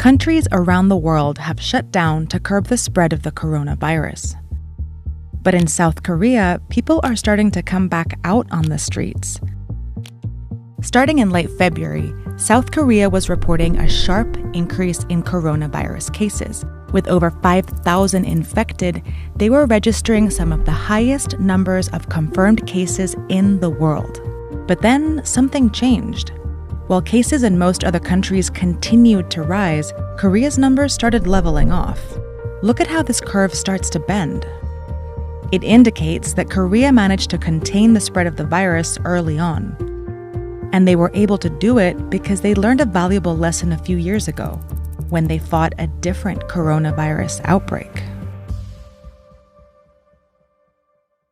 Countries around the world have shut down to curb the spread of the coronavirus. But in South Korea, people are starting to come back out on the streets. Starting in late February, South Korea was reporting a sharp increase in coronavirus cases. With over 5,000 infected, they were registering some of the highest numbers of confirmed cases in the world. But then something changed. While cases in most other countries continued to rise, Korea's numbers started leveling off. Look at how this curve starts to bend. It indicates that Korea managed to contain the spread of the virus early on. And they were able to do it because they learned a valuable lesson a few years ago, when they fought a different coronavirus outbreak.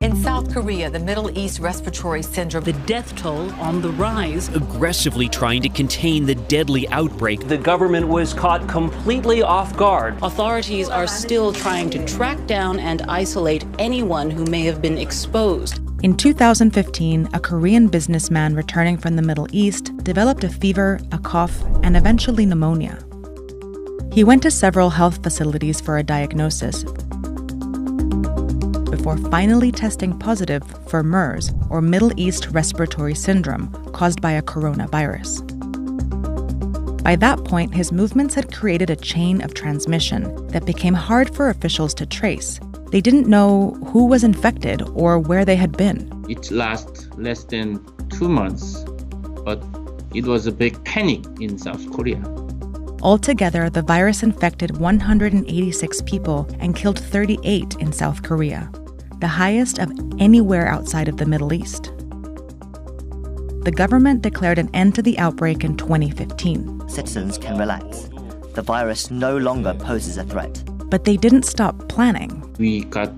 In South Korea, the Middle East respiratory syndrome, the death toll on the rise, aggressively trying to contain the deadly outbreak. The government was caught completely off guard. Authorities are still trying to track down and isolate anyone who may have been exposed. In 2015, a Korean businessman returning from the Middle East developed a fever, a cough, and eventually pneumonia. He went to several health facilities for a diagnosis before finally testing positive for MERS, or Middle East Respiratory Syndrome, caused by a coronavirus. By that point, his movements had created a chain of transmission that became hard for officials to trace. They didn't know who was infected or where they had been. It lasted less than 2 months, but it was a big panic in South Korea. Altogether, the virus infected 186 people and killed 38 in South Korea, the highest of anywhere outside of the Middle East. The government declared an end to the outbreak in 2015. Citizens can relax. The virus no longer poses a threat. But they didn't stop planning. We got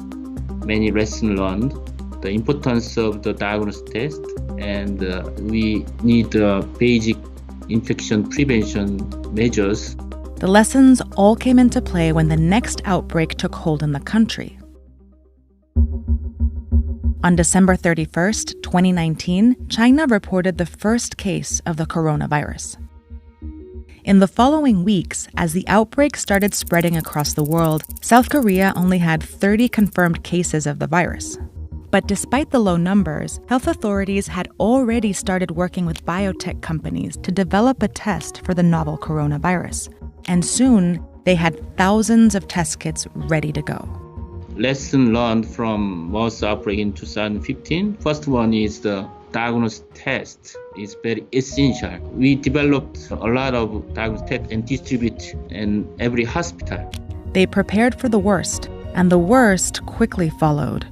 many lessons learned, the importance of the diagnostic test, and we need basic infection prevention measures. The lessons all came into play when the next outbreak took hold in the country. On December 31st, 2019, China reported the first case of the coronavirus. In the following weeks, as the outbreak started spreading across the world, South Korea only had 30 confirmed cases of the virus. But despite the low numbers, health authorities had already started working with biotech companies to develop a test for the novel coronavirus. And soon, they had thousands of test kits ready to go. Lesson learned from MERS outbreak in 2015. First one is the diagnostic test is very essential. We developed a lot of diagnostic tests and distribute in every hospital. They prepared for the worst, and the worst quickly followed.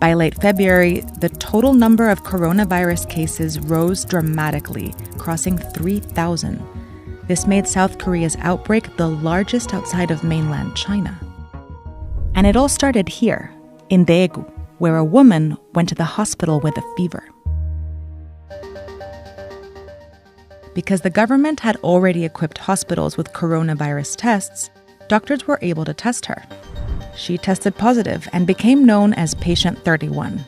By late February, the total number of coronavirus cases rose dramatically, crossing 3,000. This made South Korea's outbreak the largest outside of mainland China. And it all started here, in Daegu, where a woman went to the hospital with a fever. Because the government had already equipped hospitals with coronavirus tests, doctors were able to test her. She tested positive and became known as Patient 31.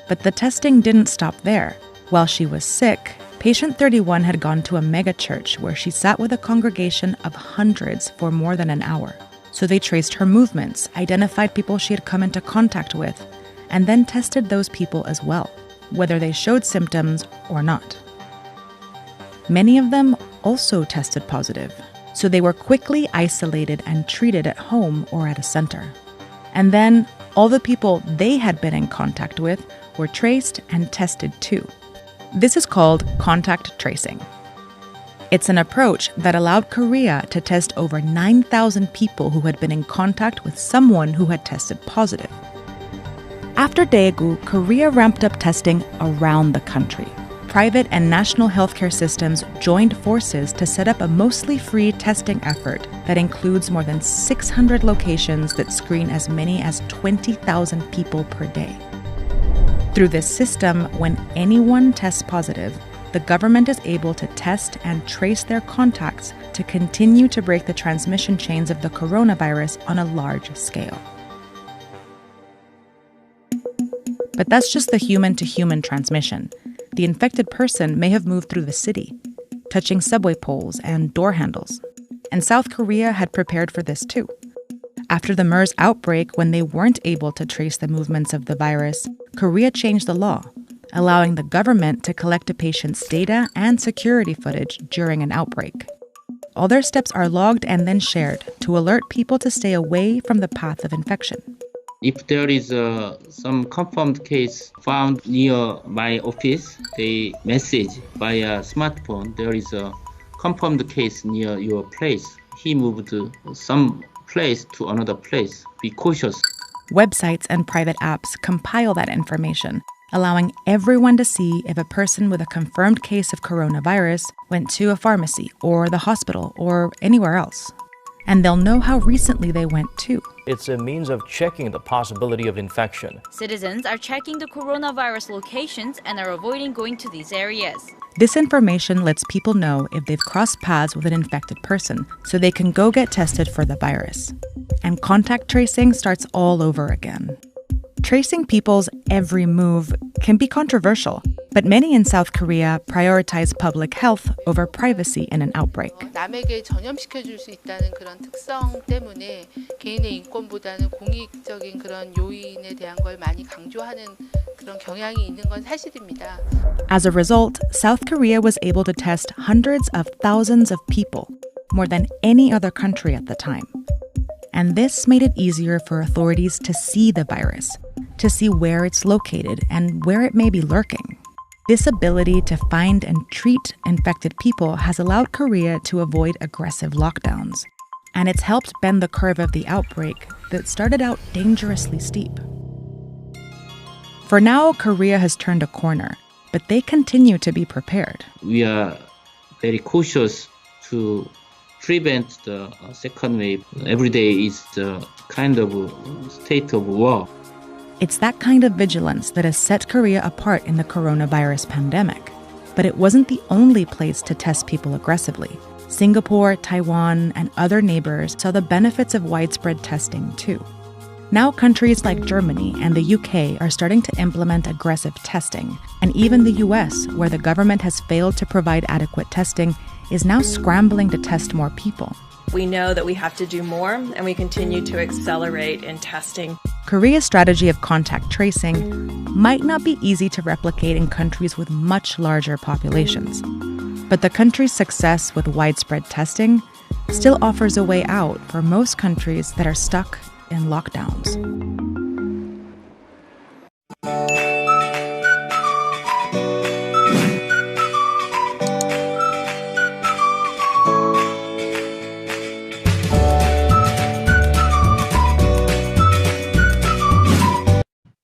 But the testing didn't stop there. While she was sick, Patient 31 had gone to a megachurch where she sat with a congregation of hundreds for more than an hour. So they traced her movements, identified people she had come into contact with, and then tested those people as well, whether they showed symptoms or not. Many of them also tested positive, so they were quickly isolated and treated at home or at a center. And then all the people they had been in contact with were traced and tested too. This is called contact tracing. It's an approach that allowed Korea to test over 9,000 people who had been in contact with someone who had tested positive. After Daegu, Korea ramped up testing around the country. Private and national healthcare systems joined forces to set up a mostly free testing effort that includes more than 600 locations that screen as many as 20,000 people per day. Through this system, when anyone tests positive, the government is able to test and trace their contacts to continue to break the transmission chains of the coronavirus on a large scale. But that's just the human-to-human transmission. The infected person may have moved through the city, touching subway poles and door handles. and South Korea had prepared for this too. After the MERS outbreak, when they weren't able to trace the movements of the virus, Korea changed the law, allowing the government to collect a patient's data and security footage during an outbreak. All their steps are logged and then shared to alert people to stay away from the path of infection. If there is some confirmed case found near my office, they message via smartphone, there is a confirmed case near your place. He moved some place to another place. Be cautious. Websites and private apps compile that information, allowing everyone to see if a person with a confirmed case of coronavirus went to a pharmacy or the hospital or anywhere else. And they'll know how recently they went too. It's a means of checking the possibility of infection. Citizens are checking the coronavirus locations and are avoiding going to these areas. This information lets people know if they've crossed paths with an infected person, so they can go get tested for the virus. And contact tracing starts all over again. Tracing people's every move can be controversial, but many in South Korea prioritize public health over privacy in an outbreak. 남에게 전염시켜줄 수 있다는 그런 특성 때문에 개인의 인권보다는 공익적인 그런 요인에 대한 걸 많이 강조하는 그런 경향이 있는 건 사실입니다. As a result, South Korea was able to test hundreds of thousands of people, more than any other country at the time. And this made it easier for authorities to see the virus, to see where it's located and where it may be lurking. This ability to find and treat infected people has allowed Korea to avoid aggressive lockdowns. And it's helped bend the curve of the outbreak that started out dangerously steep. For now, Korea has turned a corner, but they continue to be prepared. We are very cautious to prevent the second wave. Every day is the kind of state of war. It's that kind of vigilance that has set Korea apart in the coronavirus pandemic. But it wasn't the only place to test people aggressively. Singapore, Taiwan, and other neighbors saw the benefits of widespread testing too. Now countries like Germany and the UK are starting to implement aggressive testing, and even the US, where the government has failed to provide adequate testing, is now scrambling to test more people. We know that we have to do more, and we continue to accelerate in testing. Korea's strategy of contact tracing might not be easy to replicate in countries with much larger populations. But the country's success with widespread testing still offers a way out for most countries that are stuck in lockdowns.